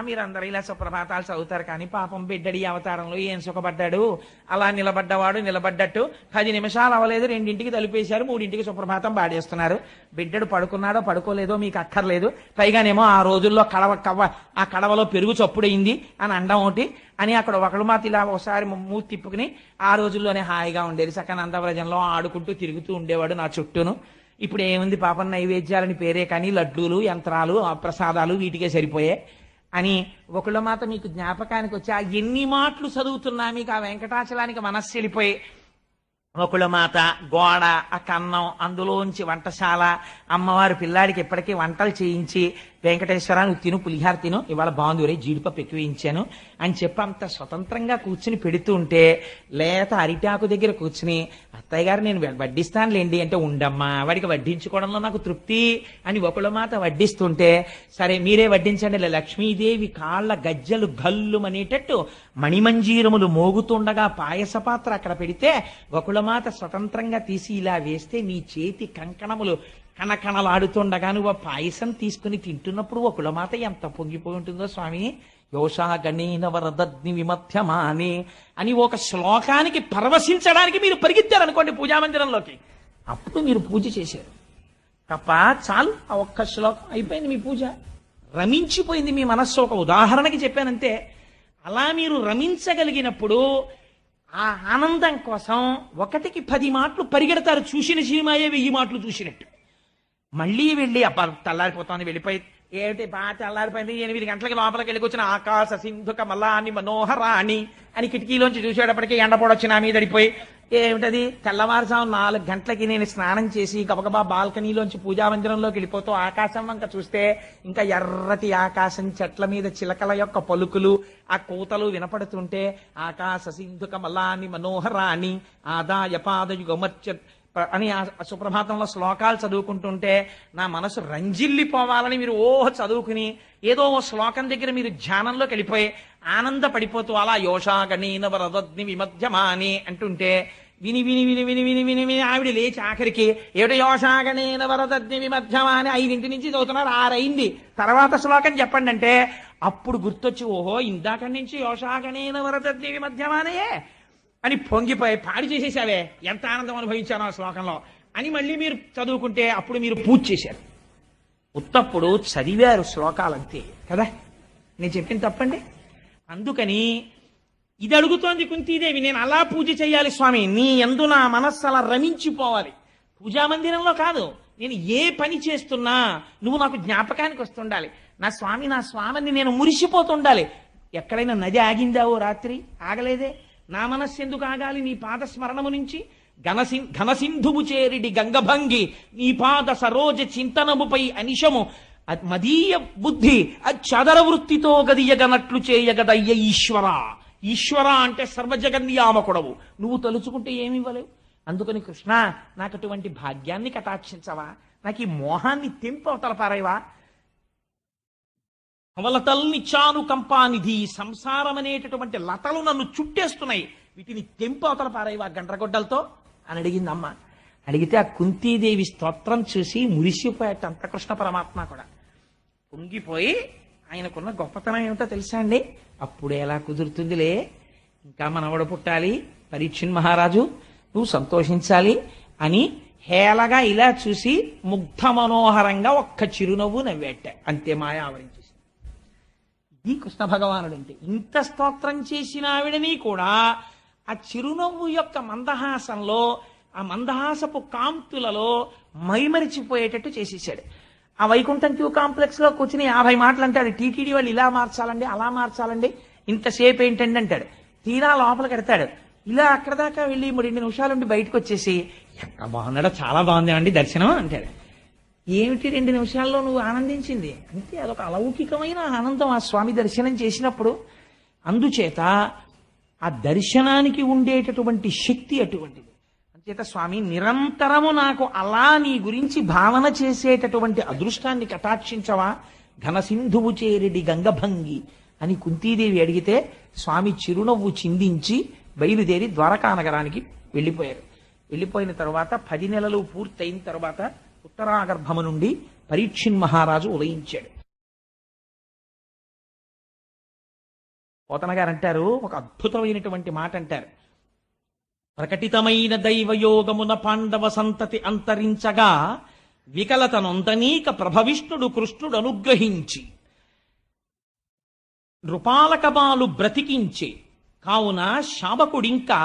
Speaker 2: మీరందరూ ఇలా సుప్రభాతాలు చదువుతారు కానీ పాపం బిడ్డడి అవతారంలో ఏం సుఖపడ్డాడు, అలా నిలబడ్డట్టు 10 నిమిషాలు అవ్వలేదు 2ంటికి తలుపేశారు, 3ంటికి సుప్రభాతం పాడేస్తున్నారు. బిడ్డడు పడుకున్నాడో పడుకోలేదో మీకు అక్కర్లేదు, పైగానేమో ఆ రోజుల్లో ఆ కడవలో పెరుగు చప్పుడైంది అని అండం ఒకటి అని అక్కడ ఒకళ్ళు మాత ఇలా ఒకసారి మూతి తిప్పుకుని ఆ రోజుల్లోనే హాయిగా ఉండేది, చక్కగా నందవ్రజంలో ఆడుకుంటూ తిరుగుతూ ఉండేవాడు నా చుట్టూను. ఇప్పుడు ఏముంది పాపం నైవేద్యాలని పేరే కానీ లడ్డూలు, యంత్రాలు, ప్రసాదాలు వీటికే సరిపోయే అని ఒకళ్ళ మాత మీకు జ్ఞాపకానికి వచ్చి ఆ ఎన్ని మాటలు చదువుతున్నా మీకు ఆ వెంకటాచలానికి మనస్సు వెళ్ళిపోయి ఒకళ్ళ మాత గోడ, ఆ కన్నం, అందులోంచి వంటశాల, అమ్మవారు పిల్లాడికి ఎప్పటికీ వంటలు చేయించి వెంకటేశ్వర నువ్వు తిను, పులిహార తిను, ఇవాళ బాగుంది రే జీడిపప్పు ఎక్కువించాను అని చెప్పి అంత స్వతంత్రంగా కూర్చుని పెడుతూ ఉంటే లేత అరిటాకు దగ్గర కూర్చుని అత్తయ్య గారు నేను వడ్డిస్తానులేండి అంటే ఉండమ్మా వాడికి వడ్డించుకోవడంలో నాకు తృప్తి అని ఒకళ్ళ మాత వడ్డిస్తుంటే సరే మీరే వడ్డించండి. లక్ష్మీదేవి కాళ్ళ గజ్జలు గల్లుమనేటట్టు మణిమంజీరములు మోగుతుండగా పాయస పాత్ర అక్కడ పెడితే ఒకళ్ళ మాత స్వతంత్రంగా తీసి ఇలా వేస్తే నీ చేతి కంకణములు కణకణలాడుతుండగా నువ్వు పాయసం తీసుకుని తింటున్నప్పుడు ఒక కులమాత ఎంత పొంగిపోయి ఉంటుందో స్వామి. యోషా గణీన వరదగ్ని విమధ్యమాని అని ఒక శ్లోకానికి పరవశించడానికి మీరు పరిగెత్తారనుకోండి పూజామందిరంలోకి, అప్పుడు మీరు పూజ చేశారు తప్ప చాలు ఆ ఒక్క శ్లోకం అయిపోయింది మీ పూజ, రమించిపోయింది మీ మనస్సు. ఒక ఉదాహరణకి చెప్పానంతే. అలా మీరు రమించగలిగినప్పుడు ఆ ఆనందం కోసం 1కి 10 మాటలు పరిగెడతారు. చూసిన సినిమాయే 1000 మాటలు చూసినట్టు. మళ్ళీ వెళ్ళి తెల్లారిపోతాను వెళ్ళిపోయి ఏమిటి బాగా తెల్లారిపోయింది 8 గంటలకి లోపలికి వెళ్ళి కూర్చుని ఆకాశ సింధుక మల్లాని మనోహరాణి అని కిటికీలోంచి చూసేటప్పటికి ఎండపొడొచ్చి నా మీద అడిపోయి ఏమిటది తెల్లవారుజాము 4 గంటలకి నేను స్నానం చేసి గబగబా బాల్కనీలోంచి పూజామందిరంలోకి వెళ్ళిపోతూ ఆకాశం వంక చూస్తే ఇంకా ఎర్రటి ఆకాశం, చెట్ల మీద చిలకల యొక్క పలుకులు, ఆ కూతలు వినపడుతుంటే ఆకాశ సింధుక మల్లాని మనోహరాణి ఆదాయ పాదయుగమర్చ అని ఆ సుప్రభాతంలో శ్లోకాలు చదువుకుంటుంటే నా మనసు రంజిల్లిపోవాలని మీరు చదువుకుని ఏదో ఓ శ్లోకం దగ్గర మీరు ధ్యానంలోకి వెళ్ళిపోయి ఆనందపడిపోతూ అలా యోషా గణీన వరదగ్ని విమధ్యమాని అంటుంటే విని విని విని విని విని విని విని ఆవిడ లేచి ఆఖరికి ఏమిటో యోషా గణీన వరదగ్ని విమధ్యమాని 5 నుంచి చదువుతున్నారు, 6 అయింది, తర్వాత శ్లోకం చెప్పండి అంటే అప్పుడు గుర్తొచ్చి ఓహో ఇందాక నుంచి యోషా గణీన వరదగ్ని విమధ్యమానే అని పొంగిపోయి పాడి చేసేసావే, ఎంత ఆనందం అనుభవించాను ఆ శ్లోకంలో అని మళ్ళీ మీరు చదువుకుంటే అప్పుడు మీరు పూజ చేశారు. ఉత్తప్పుడు చదివారు శ్లోకాలంతే కదా, నేను చెప్పింది తప్పండి. అందుకని ఇది అడుగుతోంది కుంతీదేవి, నేను అలా పూజ చేయాలి స్వామి, నీ యందు నా మనస్సు అలా రమించిపోవాలి. పూజామందిరంలో కాదు, నేను ఏ పని చేస్తున్నా నువ్వు నాకు జ్ఞాపకానికి వస్తుండాలి. నా స్వామి నా స్వామిని నేను మురిసిపోతుండాలి. ఎక్కడైనా నది ఆగిందావో రాత్రి? ఆగలేదే. నా మనస్సు ఎందుకు ఆగాలి నీ పాద స్మరణము నుంచి? ఘనసింధువు చేరిడి గంగభంగి నీ పాద సరోజ చింతనముపై అనిశము మదీయ బుద్ధి చదర వృత్తితో గదియగనట్లు చేయగదయ్య ఈశ్వర. ఈశ్వర అంటే సర్వజగన్యామకుడవు. నువ్వు తలుచుకుంటే ఏమివ్వలేవు. అందుకని కృష్ణ, నాకు అటువంటి భాగ్యాన్ని కటాక్షించవా? నాకు ఈ మోహాన్ని తెంపు అవతల పారేవా? అవలతల్నిచ్చాను కంపానిధి, సంసారం అనేటటువంటి లతలు నన్ను చుట్టేస్తున్నాయి, వీటిని తెంపు అవతల పారేవా గండ్రగొడ్డలతో అని అడిగింది అమ్మ. అడిగితే ఆ కుంతీదేవి స్తోత్రం చూసి మురిసిపోయాట అంత కృష్ణ పరమాత్మ కూడా. పొంగిపోయి, ఆయనకున్న గొప్పతనం ఏమిటో తెలుసా అండి? అప్పుడు ఎలా కుదురుతుందిలే, ఇంకా మనవడు పుట్టాలి, పరీక్షణ్ మహారాజు, నువ్వు సంతోషించాలి అని హేళగా ఇలా చూసి ముగ్ధ మనోహరంగా ఒక్క చిరునవ్వు నవ్వేట. అంతే, మాయ ఆవరించేసింది. ఇది కృష్ణ భగవానుడు అంటే. ఇంత స్తోత్రం చేసిన ఆవిడని కూడా ఆ చిరునవ్వు యొక్క మందహాసంలో, ఆ మందహాసపు కాంతులలో మైమరిచిపోయేటట్టు చేసేసాడు. ఆ వైకుంఠం క్యూ కాంప్లెక్స్ లో కూర్చుని 50 మాటలు అంటాడు. టీటీడీ వాళ్ళు ఇలా మార్చాలండి, అలా మార్చాలండి, ఇంతసేపు ఏంటండి అంటాడు. తీరా లోపలికి ఎడతాడు. ఇలా అక్కడ దాకా వెళ్ళి 2 నిమిషాలుండి బయటకు వచ్చేసి, ఎంత బాగున్నాడో, చాలా బాగుంది అండి దర్శనం అంటాడు. ఏమిటి 2 నిమిషాల్లో నువ్వు ఆనందించింది? అంతే, అదొక అలౌకికమైన ఆనందం ఆ స్వామి దర్శనం చేసినప్పుడు. అందుచేత ఆ దర్శనానికి ఉండేటటువంటి శక్తి అటువంటిది. అంచేత స్వామి, నిరంతరము నాకు అలా నీ గురించి భావన చేసేటటువంటి అదృష్టాన్ని కటాక్షించవా? ఘనసింధువు చేరిడి గంగభంగి అని కుంతీదేవి అడిగితే స్వామి చిరునవ్వు చిందించి బయలుదేరి ద్వారకా నగరానికి వెళ్ళిపోయారు. వెళ్ళిపోయిన తర్వాత 10 నెలలు పూర్తయిన తర్వాత ఉత్తరాగర్భము నుండి పరీక్షణ్ మహారాజు ఉదయించాడు. పోతన గారు అంటారు, ఒక అద్భుతమైనటువంటి మాట అంటారు. ప్రకటితమైన దైవయోగమున పాండవ సంతతి అంతరించగా వికలత నొందనీక ప్రభవిష్ణుడు కృష్ణుడు అనుగ్రహించి నృపాలక బాలు బ్రతికించే కావున శాబకుడింకా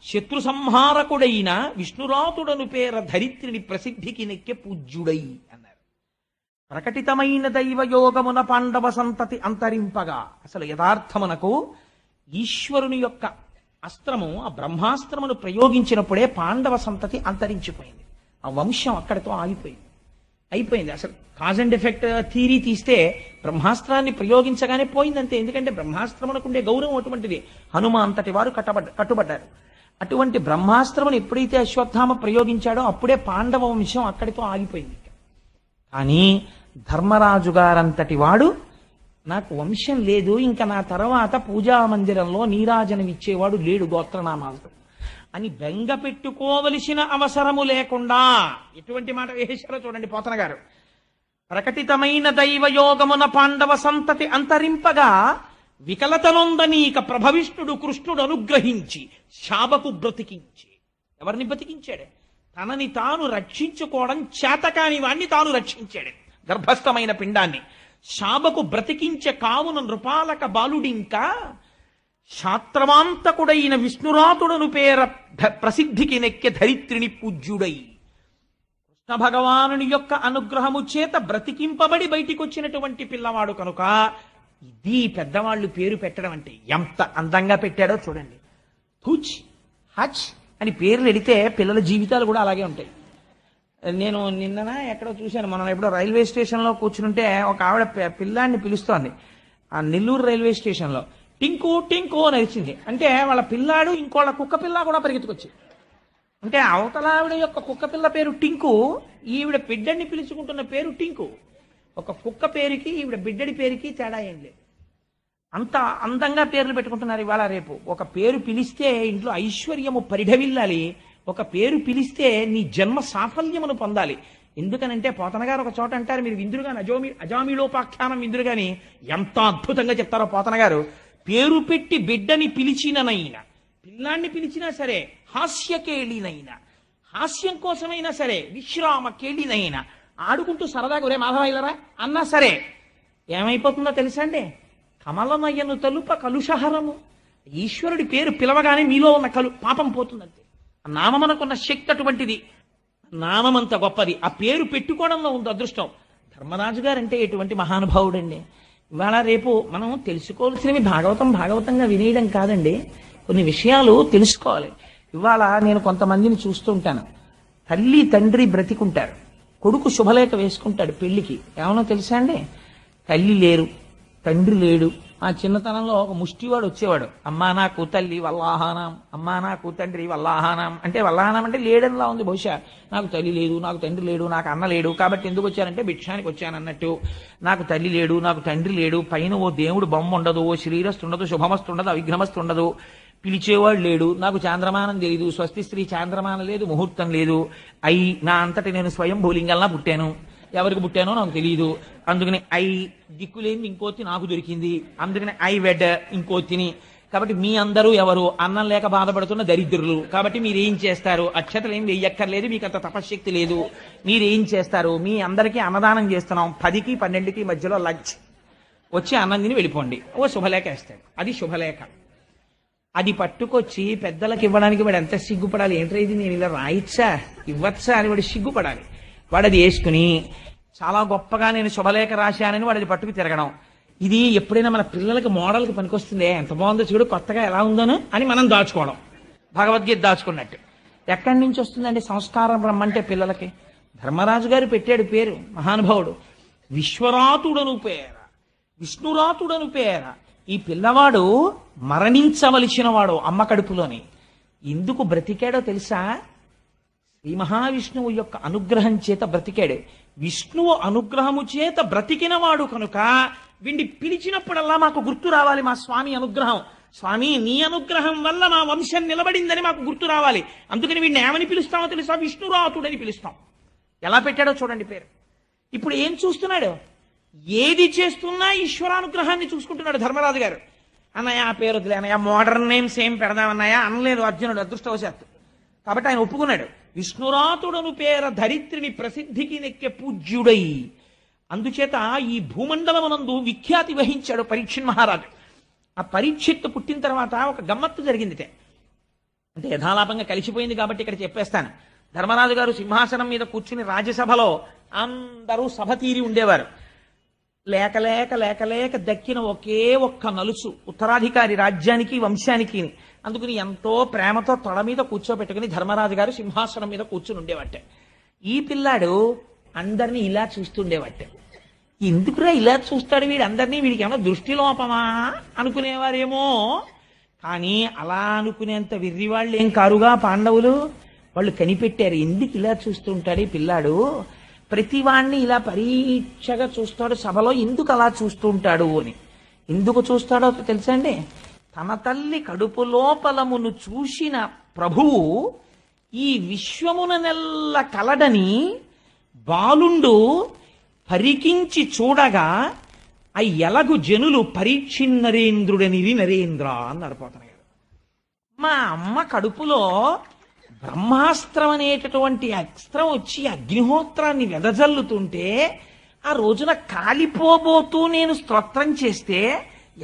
Speaker 2: శత్రు సంహారకుడైన విష్ణురాతుడను పేర ధరిత్రిని ప్రసిద్ధికి నెక్కే పూజ్యుడై అన్నారు. ప్రకటితమైన దైవయోగమున పాండవ సంతతి అంతరింపగా, అసలు యథార్థమునకు ఈశ్వరుని యొక్క అస్త్రము, ఆ బ్రహ్మాస్త్రమును ప్రయోగించినప్పుడే పాండవ సంతతి అంతరించిపోయింది. ఆ వంశం అక్కడితో అయిపోయింది. అసలు కాజ్ అండ్ ఎఫెక్ట్ థీరీ తీస్తే బ్రహ్మాస్త్రాన్ని ప్రయోగించగానే పోయిందంతే. ఎందుకంటే బ్రహ్మాస్త్రమునకు ఉండే గౌరవం అటువంటిది. హనుమ అంతటి వారు కట్టుబడ్డారు. అటువంటి బ్రహ్మాస్త్రమును ఎప్పుడైతే అశ్వత్థామ ప్రయోగించాడో అప్పుడే పాండవ వంశం అక్కడితో ఆగిపోయింది. కానీ ధర్మరాజు గారంతటి వాడు, నాకు వంశం లేదు, ఇంకా నా తర్వాత పూజా మందిరంలో నీరాజనం ఇచ్చేవాడు లేడు గోత్రనామాలతో అని బెంగ పెట్టుకోవలసిన అవసరము లేకుండా ఎటువంటి మాట వేశారో చూడండి పోతన గారు. ప్రకటితమైన దైవయోగమున పాండవ సంతతి అంతరింపగా వికలతనొందనీక ప్రభవిష్ణుడు కృష్ణుడు అనుగ్రహించి శాబకు బ్రతికించి. ఎవరిని బ్రతికించాడు? తనని తాను రక్షించుకోవడం చేతకాని వాణ్ణి తాను రక్షించాడు, గర్భస్థమైన పిండాన్ని. శాబకు బ్రతికించే కావున నృపాలక బాలుడింకా శాత్రవాంతకుడైన విష్ణురాతుడను పేర ప్రసిద్ధికి నెక్కె ధరిత్రిని పూజ్యుడై. కృష్ణ భగవానుని యొక్క అనుగ్రహము చేత బ్రతికింపబడి బయటికి వచ్చినటువంటి పిల్లవాడు కనుక ఇది పెద్దవాళ్ళు పేరు పెట్టడం అంటే ఎంత అందంగా పెట్టాడో చూడండి. హుచ్, హచ్ అని పేర్లు ఎడితే పిల్లల జీవితాలు కూడా అలాగే ఉంటాయి. నేను నిన్న ఎక్కడో చూశాను, మనం ఎప్పుడో రైల్వే స్టేషన్లో కూర్చుంటే ఒక ఆవిడ పిల్లాన్ని పిలుస్తోంది. ఆ నెల్లూరు రైల్వే స్టేషన్లో టింకు టింకు అని అరిచింది. అంటే వాళ్ళ పిల్లాడు ఇంకోళ్ళ కుక్క పిల్ల కూడా పరిగెత్తుకొచ్చి, అంటే అవతల ఆవిడ యొక్క కుక్క పిల్ల పేరు టింకు, ఈవిడ బిడ్డని పిలుచుకుంటున్న పేరు టింకు. ఒక కుక్క పేరుకి ఈవిడ బిడ్డడి పేరుకి తేడా ఏం లేదు. అంత అందంగా పేర్లు పెట్టుకుంటున్నారు ఇవాళ రేపు. ఒక పేరు పిలిస్తే ఇంట్లో ఐశ్వర్యము పరిఢవిల్లాలి, ఒక పేరు పిలిస్తే నీ జన్మ సాఫల్యమును పొందాలి. ఎందుకనంటే పోతన గారు ఒక చోట అంటారు, మీరు విందురు గాని అజామిలోపాఖ్యానం విందురు గాని ఎంత అద్భుతంగా చెప్తారో పోతన గారు. పేరు పెట్టి బిడ్డని పిలిచిననైనా, పిల్లాన్ని పిలిచినా సరే, హాస్యకేళినైనా, హాస్యం కోసమైనా సరే, విశ్రామ కేళినైనా, ఆడుకుంటూ సరదాగా ఒరే మాధవైలరా అన్నా సరే ఏమైపోతుందో తెలుసా అండి? కమలమయ్యను తలుప కలుషహరము. ఈశ్వరుడి పేరు పిలవగానే మీలో ఉన్న పాపం పోతుందంతే. నామమునకున్న శక్తి అటువంటిది. నామం అంత గొప్పది. ఆ పేరు పెట్టుకోవడంలో ఉంది అదృష్టం. ధర్మరాజు గారు అంటే ఎటువంటి మహానుభావుడండి. ఇవాళ రేపు మనం తెలుసుకోవాల్సినవి భాగవతంగా వినేయడం కాదండి, కొన్ని విషయాలు తెలుసుకోవాలి. ఇవాళ నేను కొంతమందిని చూస్తూ ఉంటాను, తల్లి తండ్రి బ్రతికుంటారు, కొడుకు శుభలేఖ వేసుకుంటాడు పెళ్లికి. ఏమన్నా తెలుసా అండి, తల్లి లేరు, తండ్రి లేడు. ఆ చిన్నతనంలో ఒక ముష్టివాడు వచ్చేవాడు, అమ్మా నాకు తల్లి వల్లాహానాం, అమ్మా నాకు తండ్రి వల్లాహానాం. అంటే వల్లాహానం అంటే లేడనిలా ఉంది బహుశా. నాకు తల్లి లేదు, నాకు తండ్రి లేడు, నాకు అన్న లేడు, కాబట్టి ఎందుకు వచ్చానంటే భిక్షానికి వచ్చాను అన్నట్టు. నాకు తల్లి లేడు, నాకు తండ్రి లేడు, పైన ఓ దేవుడు బొమ్మ ఉండదు, ఓ శ్రీరస్తు ఉండదు, శుభమస్తు ఉండదు, అవిఘ్నమస్తు ఉండదు, పిలిచేవాడు లేడు, నాకు చాంద్రమానం తెలియదు, స్వస్తి స్త్రీ చాంద్రమానం లేదు, ముహూర్తం లేదు, నా అంతటి నేను స్వయం భూలింగల్లా పుట్టాను, ఎవరికి పుట్టానో నాకు తెలియదు, అందుకని దిక్కులేని ఇంకోతి నాకు దొరికింది, అందుకని వెడ్ ఇంకోతిని. కాబట్టి మీ అందరూ ఎవరు, అన్నం లేక బాధపడుతున్న దరిద్రులు, కాబట్టి మీరేం చేస్తారు, అక్షతలు ఏం వెయ్యక్కర్లేదు, మీకు అంత తపశ్శక్తి లేదు, మీరేం చేస్తారు, మీ అందరికీ అన్నదానం చేస్తున్నాం, 10కి 12కి మధ్యలో లంచ్, వచ్చి అన్నం తిని వెళ్ళిపోండి, ఓ శుభలేఖ వేస్తాడు. అది శుభలేఖ. అది పట్టుకొచ్చి పెద్దలకు ఇవ్వడానికి వాడు ఎంత సిగ్గుపడాలి, ఏంట్రా ఇది నేను ఇలా రాయిచ్చా ఇవ్వచ్చా అని వాడు సిగ్గుపడాలి. వాడు అది వేసుకుని చాలా గొప్పగా నేను శుభలేఖ రాశానని వాడు అది పట్టుకు తిరగడం. ఇది ఎప్పుడైనా మన పిల్లలకి మోడల్కి పనికొస్తుందే, ఎంత బాగుందో చూడు, కొత్తగా ఎలా ఉందోను అని మనం దాచుకోవడం, భగవద్గీత దాచుకున్నట్టు. ఎక్కడి నుంచి వస్తుందండి సంస్కారం రమ్మంటే పిల్లలకి? ధర్మరాజు గారు పెట్టాడు పేరు, మహానుభావుడు. విశ్వరాతుడను పేర, విష్ణురాతుడను పేర. ఈ పిల్లవాడు మరణించవలసిన వాడు అమ్మ కడుపులోని. ఎందుకు బ్రతికాడో తెలుసా? శ్రీ మహావిష్ణువు యొక్క అనుగ్రహం చేత బ్రతికాడు. విష్ణువు అనుగ్రహము చేత బ్రతికినవాడు కనుక వీడిని పిలిచినప్పుడల్లా మాకు గుర్తు రావాలి మా స్వామి అనుగ్రహం. స్వామి నీ అనుగ్రహం వల్ల మా వంశం నిలబడిందని మాకు గుర్తు రావాలి. అందుకని వీడిని ఏమని పిలుస్తామో తెలుసా? విష్ణురాతుడని పిలుస్తాం. ఎలా పెట్టాడో చూడండి పేరు. ఇప్పుడు ఏం చూస్తున్నాడు? ఏది చేస్తున్నా ఈశ్వరానుగ్రహాన్ని చూసుకుంటున్నాడు ధర్మరాజు గారు. అన్నయ్య ఆ పేరు వదిలే అన్నయ్య, మోడర్న్ నేమ్స్ ఏం పెడదామన్నయ్య అనలేదు అర్జునుడు అదృష్టవశాత్తు. కాబట్టి ఆయన ఒప్పుకున్నాడు. విష్ణురాతుడను పేర ధరిత్రిని ప్రసిద్ధికి నెక్కే పూజ్యుడై. అందుచేత ఈ భూమండలమునందు విఖ్యాతి వహించాడు పరీక్షిత్ మహారాజు. ఆ పరీక్షిత్తు పుట్టిన తర్వాత ఒక గమ్మత్తు జరిగిందిటే, అంటే యథాలాపంగా కలిసిపోయింది కాబట్టి ఇక్కడ చెప్పేస్తాను. ధర్మరాజు గారు సింహాసనం మీద కూర్చుని రాజ్యసభలో అందరూ సభ తీరి ఉండేవారు. లేక లేక లేక లేక దక్కిన ఒకే ఒక్క నలుసు ఉత్తరాధికారి రాజ్యానికి వంశానికి. అందుకని ఎంతో ప్రేమతో తొడ మీద కూర్చోబెట్టుకుని ధర్మరాజు గారు సింహాసనం మీద కూర్చుని ఉండేవాట. ఈ పిల్లాడు అందరినీ ఇలా చూస్తుండేవాట. ఎందుకురా ఇలా చూస్తాడు వీడు అందరినీ, వీడికి ఏమన్నా దృష్టి లోపమా అనుకునేవారేమో. కానీ అలా అనుకునేంత వెర్రివాళ్ళు ఏం కారుగా పాండవులు. వాళ్ళు కనిపెట్టారు, ఎందుకు ఇలా చూస్తుంటాడు ఈ పిల్లాడు, ప్రతివాణ్ణి ఇలా పరీక్షగా చూస్తాడు సభలో, ఎందుకు అలా చూస్తూ ఉంటాడు అని. ఎందుకు చూస్తాడో తెలుసా అండి? తన తల్లి కడుపు లోపలమును చూసిన ప్రభువు ఈ విశ్వమున నెల్ల కలడని బాలుండు పరికించి చూడగా ఆ ఎలగు జనులు పరీక్షిన్నరేంద్రుడనిది నరేంద్ర అన్నారు పోతన గారు. మా అమ్మ కడుపులో బ్రహ్మాస్త్రం అనేటటువంటి అస్త్రం వచ్చి అగ్నిహోత్రాన్ని వెదజల్లుతుంటే ఆ రోజున కాలిపోబోతూ నేను స్తోత్రం చేస్తే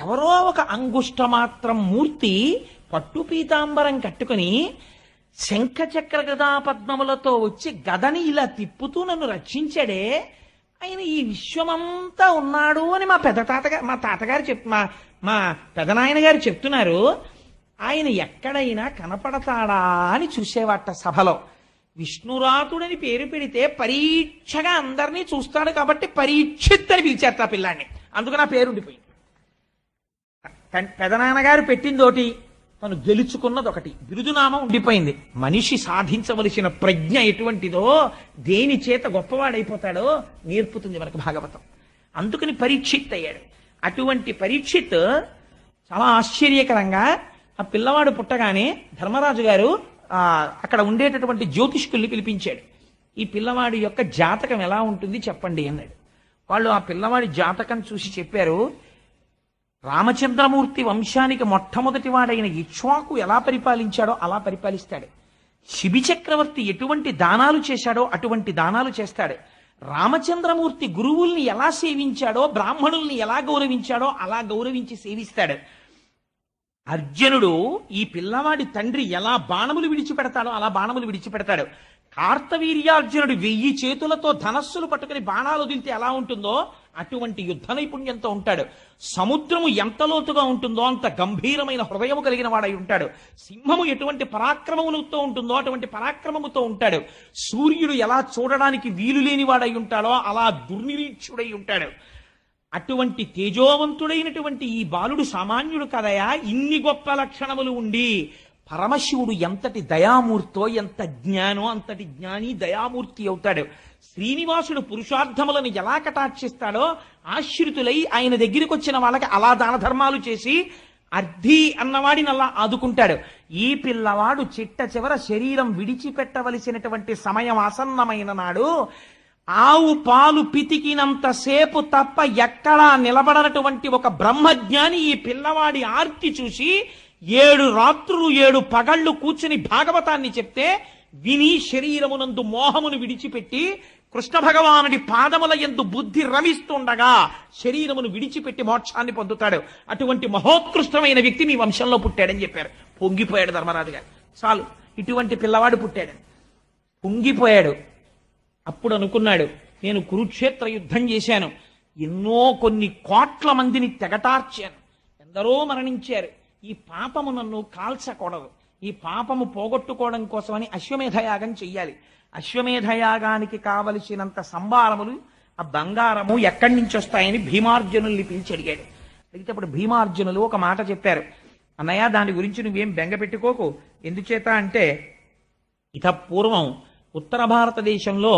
Speaker 2: ఎవరో ఒక అంగుష్ట మాత్రం మూర్తి పట్టు పీతాంబరం కట్టుకుని శంఖ చక్ర గదా పద్మములతో వచ్చి గదని ఇలా తిప్పుతూ నన్ను రక్షించాడే, ఆయన ఈ విశ్వమంతా ఉన్నాడు అని మా తాతగారు మా పెదనాయన గారు చెప్తున్నారు. ఆయన ఎక్కడైనా కనపడతాడా అని చూసేవాట సభలో. విష్ణురాతుడని పేరు పెడితే పరీక్షగా అందరినీ చూస్తాడు కాబట్టి పరీక్షిత్ అని పిలిచేస్తా పిల్లాన్ని, అందుకని ఆ పేరు ఉండిపోయింది. పెదనాన్నగారు పెట్టిందోటి, తను గెలుచుకున్నది ఒకటి, బిరుదునామం ఉండిపోయింది. మనిషి సాధించవలసిన ప్రజ్ఞ ఎటువంటిదో, దేని చేత గొప్పవాడైపోతాడో నేర్పుతుంది మనకు భాగవతం. అందుకని పరీక్షిత్ అయ్యాడు. అటువంటి పరీక్షిత్ చాలా ఆశ్చర్యకరంగా ఆ పిల్లవాడు పుట్టగానే ధర్మరాజు గారు అక్కడ ఉండేటటువంటి జ్యోతిష్కుల్ని పిలిపించాడు. ఈ పిల్లవాడి యొక్క జాతకం ఎలా ఉంటుంది చెప్పండి అన్నాడు. వాళ్ళు ఆ పిల్లవాడి జాతకం చూసి చెప్పారు, రామచంద్రమూర్తి వంశానికి మొట్టమొదటి వాడైన ఇక్ష్వాకు ఎలా పరిపాలించాడో అలా పరిపాలిస్తాడు. శిబి చక్రవర్తి ఎటువంటి దానాలు చేశాడో అటువంటి దానాలు చేస్తాడు. రామచంద్రమూర్తి గురువుల్ని ఎలా సేవించాడో, బ్రాహ్మణుల్ని ఎలా గౌరవించాడో అలా గౌరవించి సేవిస్తాడు. అర్జునుడు ఈ పిల్లవాడి తండ్రి ఎలా బాణములు విడిచిపెడతాడో అలా బాణములు విడిచిపెడతాడు. కార్తవీర్యార్జునుడు 1000 చేతులతో ధనస్సులు పట్టుకుని బాణాలు వదిలితే ఎలా ఉంటుందో అటువంటి యుద్ధ నైపుణ్యంతో ఉంటాడు. సముద్రము ఎంత లోతుగా ఉంటుందో అంత గంభీరమైన హృదయము కలిగిన వాడై ఉంటాడు. సింహము ఎటువంటి పరాక్రమములతో ఉంటుందో అటువంటి పరాక్రమముతో ఉంటాడు. సూర్యుడు ఎలా చూడడానికి వీలు లేని వాడై ఉంటాడో అలా దుర్నిరీక్షుడై ఉంటాడు. అటువంటి తేజోవంతుడైనటువంటి ఈ బాలుడు సామాన్యుడు కదయా. ఇన్ని గొప్ప లక్షణములు ఉండి పరమశివుడు ఎంతటి దయామూర్తో, ఎంత జ్ఞానో అంతటి జ్ఞాని దయామూర్తి అవుతాడు. శ్రీనివాసుడు పురుషార్థములను ఎలా కటాక్షిస్తాడో ఆశ్రితులై ఆయన దగ్గరికి వచ్చిన వాళ్ళకి అలా దాన ధర్మాలు చేసి అర్ధి అన్నవాడిని అలా ఆదుకుంటాడు. ఈ పిల్లవాడు చిట్ట చివర శరీరం విడిచిపెట్టవలసినటువంటి సమయం ఆసన్నమైన నాడు ఆవు పాలు పితికినంతసేపు తప్ప ఎక్కడా నిలబడనటువంటి ఒక బ్రహ్మజ్ఞాని ఈ పిల్లవాడి ఆర్తి చూసి 7 రాత్రులు 7 పగళ్ళు కూర్చుని భాగవతాన్ని చెప్తే విని శరీరమునందు మోహమును విడిచిపెట్టి కృష్ణ భగవానుడి పాదముల యందు బుద్ధి రమిస్తుండగా శరీరమును విడిచిపెట్టి మోక్షాన్ని పొందుతాడు. అటువంటి మహోత్కృష్టమైన వ్యక్తి మీ వంశంలో పుట్టాడని చెప్పారు. పొంగిపోయాడు ధర్మరాజు గారు. చాలు, ఇటువంటి పిల్లవాడు పుట్టాడని పొంగిపోయాడు. అప్పుడు అనుకున్నాడు, నేను కురుక్షేత్ర యుద్ధం చేశాను, కొన్ని కోట్ల మందిని తెగటార్చాను, ఎందరో మరణించారు. ఈ పాపము నన్ను కాల్చకూడదు. ఈ పాపము పోగొట్టుకోవడం కోసమని అశ్వమేధయాగం చెయ్యాలి. అశ్వమేధయాగానికి కావలసినంత సంభారములు, ఆ బంగారము ఎక్కడి నుంచి వస్తాయని భీమార్జునుల్ని పిలిచి అడిగాడు. అడిగితే అప్పుడు భీమార్జునులు ఒక మాట చెప్పారు. అన్నయ్య, దాని గురించి నువ్వేం బెంగ పెట్టుకోకు. ఎందుచేత అంటే ఇత పూర్వం ఉత్తర భారతదేశంలో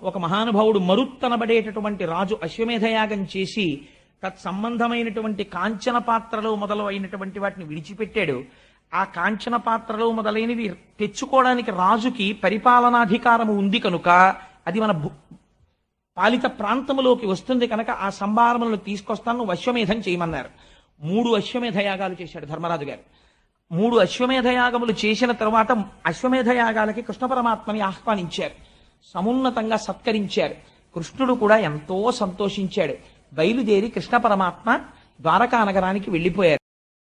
Speaker 2: ఒక మహానుభావుడు మరుత్తనబడేటటువంటి రాజు అశ్వమేధయాగం చేసి తత్సంబంధమైనటువంటి కాంచన పాత్రలు మొదలు అయినటువంటి వాటిని విడిచిపెట్టాడు. ఆ కాంచన పాత్రలు మొదలైనవి తెచ్చుకోవడానికి రాజుకి పరిపాలనాధికారము ఉంది కనుక అది మన పాలిత ప్రాంతములోకి వస్తుంది కనుక ఆ సంభారములను తీసుకొస్తాను, నువ్వు అశ్వమేధం చేయమన్నారు. 3 అశ్వమేధ యాగాలు చేశాడు ధర్మరాజు గారు. 3 అశ్వమేధ యాగములు చేసిన తర్వాత అశ్వమేధ యాగాలకి కృష్ణ పరమాత్మని ఆహ్వానించారు. సమున్నతంగా సత్కరించారు. కృష్ణుడు కూడా ఎంతో సంతోషించాడు. బయలుదేరి కృష్ణ పరమాత్మ ద్వారకా నగరానికి వెళ్ళిపోయారు.